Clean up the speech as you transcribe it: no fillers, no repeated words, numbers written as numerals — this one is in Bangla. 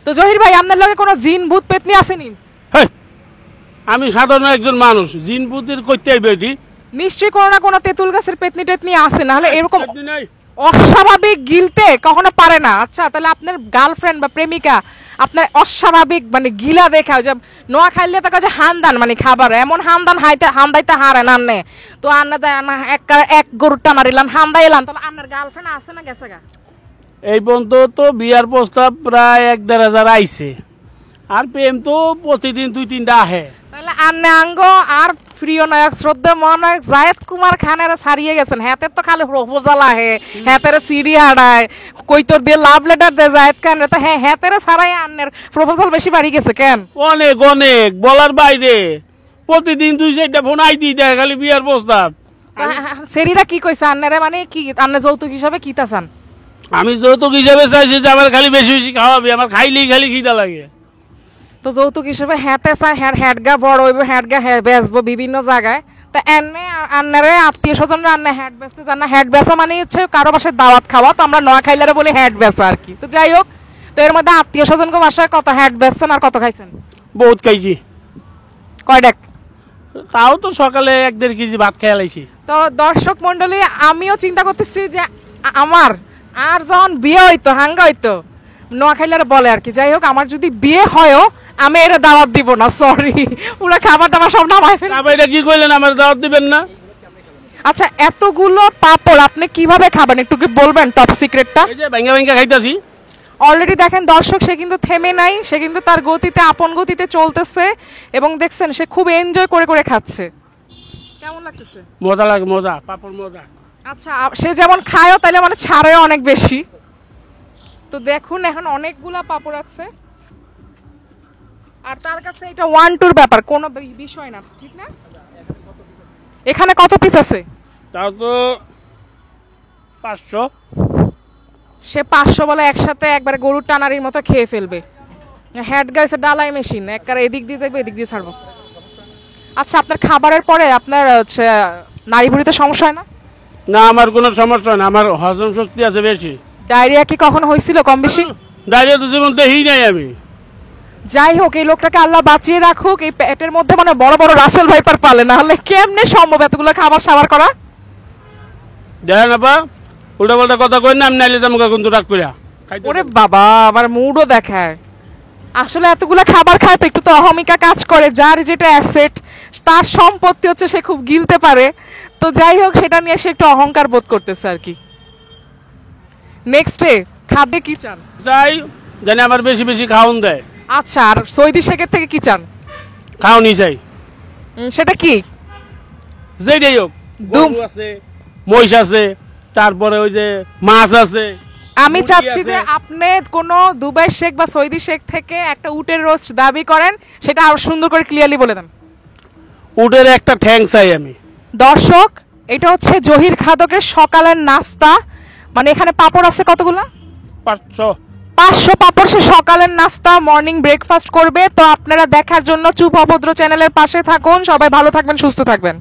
তো জহির ভাই আপনার লগে কোনো জিন ভূত পেতনি আসেনি? হেই, আমি সাধারণ একজন মানুষ, জিন বুদ্ধির করতে আইবে এটি? নিশ্চয়ই কোনো না কোনো তেঁতুল গাছের পেতনি টেতনি আছে, নাহলে এরকম পেতনি নাই। অস্বাভাবিক গিলতে কখনো পারে না। আচ্ছা তাহলে আপনার গার্লফ্রেন্ড বা প্রেমিকা আপনার অস্বাভাবিক মানে গিলা দেখা যে নোয়া খাইলে তাকে যে হানদান মানে খাবার এমন হানদান হান্দাইতে হারে না নে তো আন্না এক গরুটা মারিলাম হান্দাই এলাম, তাহলে আপনার গার্লফ্রেন্ড আছে না গেছে গা? এই পর্যন্ত তো বিয়ার প্রস্তাব প্রায় 1-1.5 আইছে, আর প্রেম তো প্রতিদিন 2-3টা আহে। তাহলে আন্নে আঙ্গ আর প্রিয় নায়ক শ্রদ্ধা মহানায়ক জায়েদ কুমার খানের ছাড়িয়ে গেছেন, হাতের তো খালি প্রপোজাল আহে, হাতের সিডি হারায়, কইতর দিয়ে লাভ লেটার দেয় জায়েদ খান, তো হ্যাঁ হাতের ছাড়াই আন্নের প্রপোজাল বেশি বাড়ি গেছে কেন? অনেক অনেক বলার বাইরে, প্রতিদিন 2-4টা ফোন আইতি দেয় খালি বিয়ার প্রস্তাব। সেরিরা কি কইছে আন্নারে, মানে কি আন্নে যৌতুক হিসাবে কি তা চান? আমি যৌতুক হিসাবে চাইছি যে আমার খালি বেশি বেশি খাওয়াবি, আমার খাইলেই খালি খিদা লাগে। তো যৌতুক হিসেবে হ্যাঁতে চায় হ্যাটগা বড় হইব, হ্যাটগা বেচবো বিভিন্ন জায়গায়, তা এনে আন্নারে আত্মীয় স্বজন আন্না হ্যাট বেচতে চান না। হ্যাট বেচা মানে হচ্ছে কারো বাসায় দাওয়াত খাওয়া, তো আমরা নয়া খাইলারে বলি হ্যাট বেচা আর কি। তো যাই হোক, তো এর মধ্যে আত্মীয় স্বজনকে বাসায় কত হ্যাট বেচছেন আর কত খাইছেন? বহুত খাইছি। কয় ডেক? তাও তো সকালে 1-1.5 কেজি ভাত খেয়ে লাইছি। তো দর্শক মন্ডলী, আমিও চিন্তা করতেছি যে আমার আর যখন বিয়ে হইতো হাঙ্গা হইতো নোয়াখাইলার বলে আর কি। যাই হোক, আমার যদি বিয়ে হয়ও আমি এর দাওয়াত দিব না, সরি, পুরো খাবার দাবার সব নামাই ফেলে। এটা কি কইলেন, আমার দাওয়াত দিবেন না? আচ্ছা এতগুলো পাপড় আপনি কিভাবে খাবেন একটু কি বলবেন টপ সিক্রেটটা? এই যে ভাঙ্গা ভাঙ্গা খাইতাছি। অলরেডি দেখেন দর্শক, সে কিন্তু থেমে নাই, সে কিন্তু তার গতিতে আপন গতিতে চলতেছে এবং দেখছেন সে খুব এনজয় করে করে খাচ্ছে। কেমন লাগতেছে? মজা লাগে, মজা, পাপড় মজা। আচ্ছা সে যেমন খায়ও তাহলে মানে ছাড়েও অনেক বেশি। তো দেখুন এখন অনেকগুলা পাপড় আছে, আর তার কাছে এটা 1-2 ব্যাপার, কোনো বিষয় না, ঠিক না? এখানে কত পিস আছে? তাও তো 500। সে 500 বলে একসাথে একবারে গরুর টানারির মতো খেয়ে ফেলবে। হ্যাড গাইছে ডালাই মেশিন, একবারে এদিক দিয়ে যাইবে এদিক দিয়ে ছাড়বো। আচ্ছা আপনার খাবারের পরে আপনার হচ্ছে নাড়ি ভুঁড়িতে সমস্যা হয় না? না, আমার কোনো সমস্যা না, আমার হজম শক্তি আছে বেশি। ডায়রিয়া কি কখন হয়েছিল কম বেশি? ডায়রিয়া তো জীবন দেখি নাই আমি। যাই হোক, এই লোকটাকে আল্লাহ বাঁচিয়ে রাখুক, এই পেটের মধ্যে মানে বড় বড় রাসেল ভাইপার পালে, না হলে কেমনে সম্ভব এতগুলো খাবার সাবার করা? দেখেন আপা, উল্টা পাল্টা কথা কই না, আমি নাইলে তোমাকে কিন্তু রাগ করিয়া। ওরে বাবা, আবার মুডও দেখায়। আসলে এতগুলো খাবার খায় তো একটু তো অহমিকা কাজ করে, যার যেটা অ্যাসেট তার সম্পত্তি হচ্ছে সে খুব গিলতে পারে। তো যাই হোক, সেটা নিয়ে সে একটু অহংকার বোধ করতেছে আর কি। নেক্সটে খাদ্যে কি চান? চাই জানি আমার বেশি বেশি খাওন দেয়। আচ্ছা, আর সৌদি শেখের থেকে কি চান? খাওনি চাই। সেটা কি? যেটাই হোক, দুম আছে, মহিষ আছে, তারপরে ওই যে মাছ আছে। আমি চাচ্ছি যে আপনি কোনো দুবাই শেখ বা সৌদি শেখ থেকে একটা উটের রোস্ট দাবি করেন, সেটা আরো সুন্দর করে ক্লিয়ারলি বলে দেন। উটের একটা ঠ্যাং চাই আমি। দর্শক, এটা হচ্ছে জহির খাদকের সকালের নাস্তা, মানে এখানে পাপড় আছে কতগুলো? 500 পাপড়। সে সকালের নাস্তা মর্নিং ব্রেকফাস্ট করবে। তো আপনারা দেখার জন্য চুপ অভদ্র চ্যানেলের পাশে থাকুন। সবাই ভালো থাকবেন, সুস্থ থাকবেন।